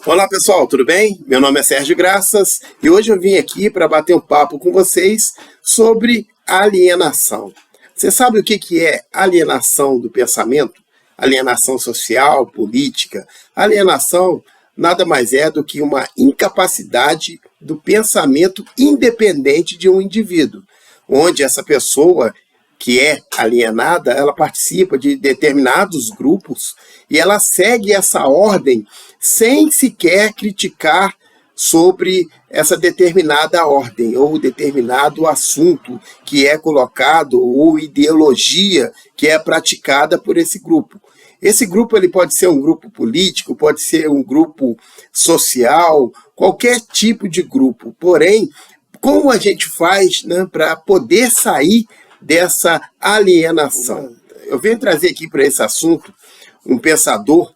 Olá pessoal, tudo bem? Meu nome é Sérgio Graças e hoje eu vim aqui para bater um papo com vocês sobre alienação. Você sabe o que é alienação do pensamento? Alienação social, política. Alienação nada mais é do que uma incapacidade do pensamento independente de um indivíduo, onde essa pessoa que é alienada, ela participa de determinados grupos e ela segue essa ordem sem sequer criticar sobre essa determinada ordem ou determinado assunto que é colocado ou ideologia que é praticada por esse grupo. Esse grupo ele pode ser um grupo político, pode ser um grupo social, qualquer tipo de grupo. Porém, como a gente faz, né, para poder sair dessa alienação? Eu venho trazer aqui para esse assunto um pensador,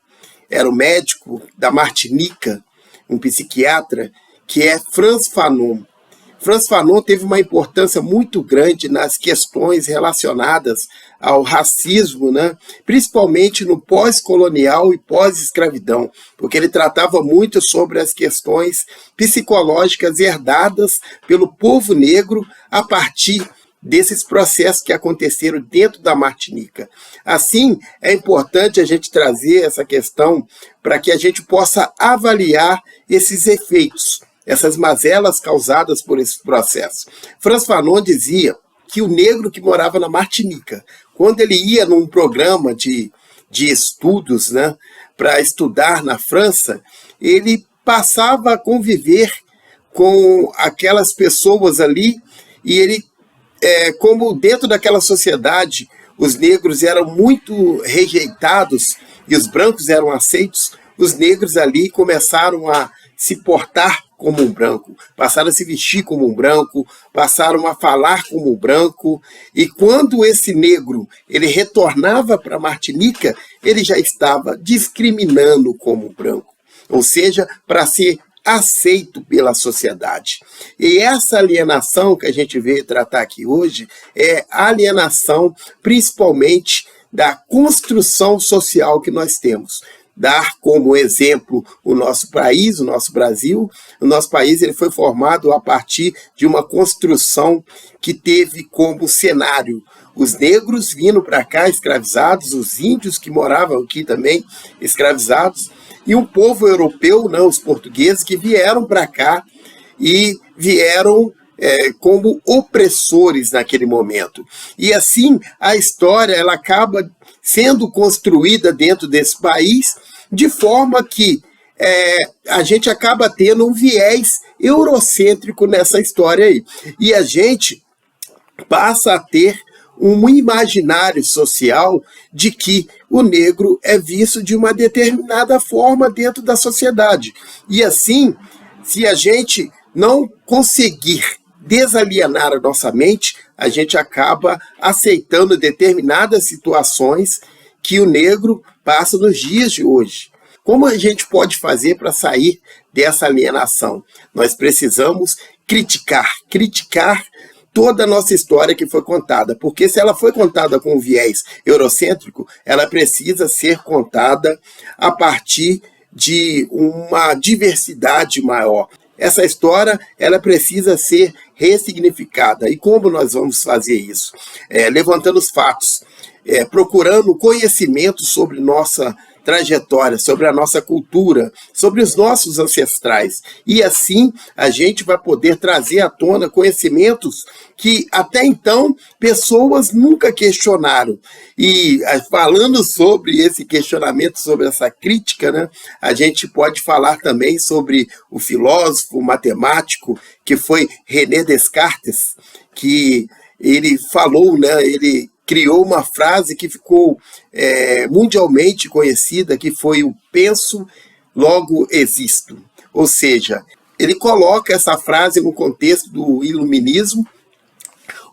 era o médico da Martinica, um psiquiatra, que é Frantz Fanon. Frantz Fanon teve uma importância muito grande nas questões relacionadas ao racismo, né? Principalmente no pós-colonial e pós-escravidão, porque ele tratava muito sobre as questões psicológicas herdadas pelo povo negro a partir desses processos que aconteceram dentro da Martinica. Assim, é importante a gente trazer essa questão para que a gente possa avaliar esses efeitos, essas mazelas causadas por esse processo. Frantz Fanon dizia que o negro que morava na Martinica, quando ele ia num programa de estudos, né, para estudar na França, ele passava a conviver com aquelas pessoas ali e ele como dentro daquela sociedade os negros eram muito rejeitados e os brancos eram aceitos, os negros ali começaram a se portar como um branco, passaram a se vestir como um branco, passaram a falar como um branco, e quando esse negro ele retornava para Martinica, ele já estava discriminando como branco, ou seja, para ser aceito pela sociedade. E essa alienação que a gente veio tratar aqui hoje é a alienação principalmente da construção social que nós temos. Dar como exemplo o nosso país, o nosso Brasil. O nosso país ele foi formado a partir de uma construção que teve como cenário os negros vindo para cá escravizados, os índios que moravam aqui também escravizados, e um povo europeu, não, os portugueses, que vieram para cá e vieram como opressores naquele momento. E assim a história ela acaba sendo construída dentro desse país de forma que a gente acaba tendo um viés eurocêntrico nessa história aí. E a gente passa a ter um imaginário social de que o negro é visto de uma determinada forma dentro da sociedade. E assim, se a gente não conseguir desalienar a nossa mente, a gente acaba aceitando determinadas situações que o negro passa nos dias de hoje. Como a gente pode fazer para sair dessa alienação? Nós precisamos criticar toda a nossa história que foi contada, porque se ela foi contada com um viés eurocêntrico, ela precisa ser contada a partir de uma diversidade maior. Essa história ela precisa ser ressignificada. E como nós vamos fazer isso? Levantando os fatos, procurando conhecimento sobre nossa trajetória, sobre a nossa cultura, sobre os nossos ancestrais. E assim a gente vai poder trazer à tona conhecimentos que até então pessoas nunca questionaram. E falando sobre esse questionamento, sobre essa crítica, né, a gente pode falar também sobre o filósofo, o matemático, que foi René Descartes, que ele falou, né, ele criou uma frase que ficou mundialmente conhecida, que foi o penso, logo existo. Ou seja, ele coloca essa frase no contexto do iluminismo,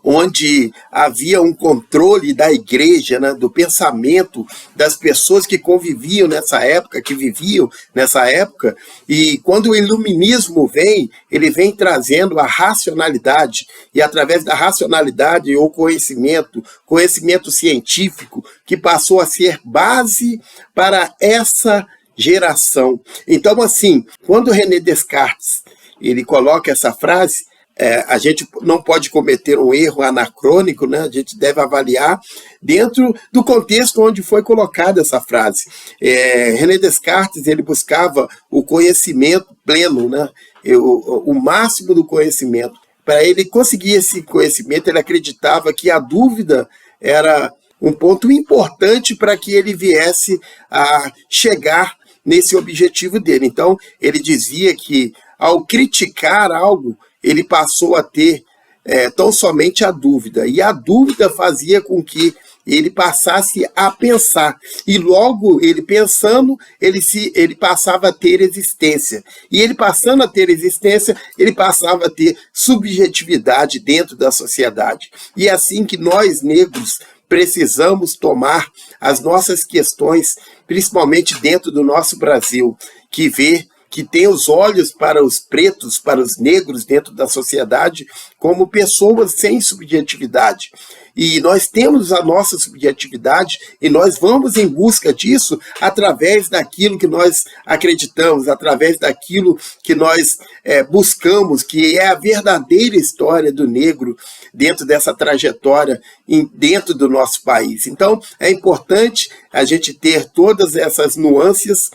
onde havia um controle da igreja, né, do pensamento das pessoas que conviviam nessa época, que viviam nessa época, e quando o iluminismo vem, ele vem trazendo a racionalidade, e através da racionalidade o conhecimento científico, que passou a ser base para essa geração. Então, assim, quando René Descartes ele coloca essa frase, a gente não pode cometer um erro anacrônico, né? A gente deve avaliar dentro do contexto onde foi colocada essa frase. René Descartes ele buscava o conhecimento pleno, né? O máximo do conhecimento. Para ele conseguir esse conhecimento, ele acreditava que a dúvida era um ponto importante para que ele viesse a chegar nesse objetivo dele. Então, ele dizia que, ao criticar algo, ele passou a ter tão somente a dúvida. E a dúvida fazia com que ele passasse a pensar. E logo, ele pensando, ele passava a ter existência. E ele passando a ter existência, ele passava a ter subjetividade dentro da sociedade. E é assim que nós, negros, precisamos tomar as nossas questões, principalmente dentro do nosso Brasil, que tem os olhos para os pretos, para os negros dentro da sociedade, como pessoas sem subjetividade. E nós temos a nossa subjetividade e nós vamos em busca disso através daquilo que nós acreditamos, através daquilo que nós buscamos, que é a verdadeira história do negro dentro dessa trajetória, dentro do nosso país. Então, é importante a gente ter todas essas nuances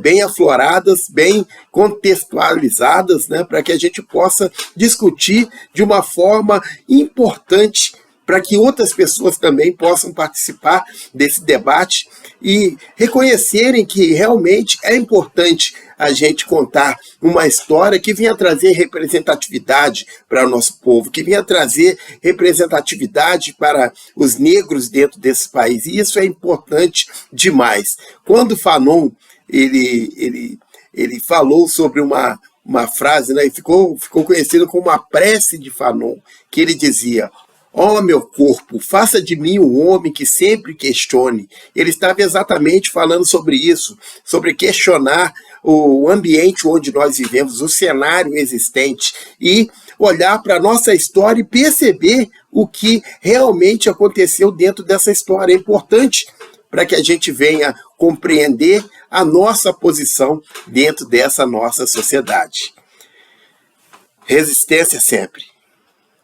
bem afloradas, bem contextualizadas, né, para que a gente possa discutir de uma forma importante, para que outras pessoas também possam participar desse debate e reconhecerem que realmente é importante a gente contar uma história que venha trazer representatividade para o nosso povo, que venha trazer representatividade para os negros dentro desse país. E isso é importante demais. Quando Fanon ele falou sobre uma frase, né, e ficou conhecido como a prece de Fanon, que ele dizia: ó meu corpo, faça de mim um homem que sempre questione. Ele estava exatamente falando sobre isso, sobre questionar o ambiente onde nós vivemos, o cenário existente, e olhar para a nossa história e perceber o que realmente aconteceu dentro dessa história. É importante para que a gente venha compreender a nossa posição dentro dessa nossa sociedade. Resistência sempre.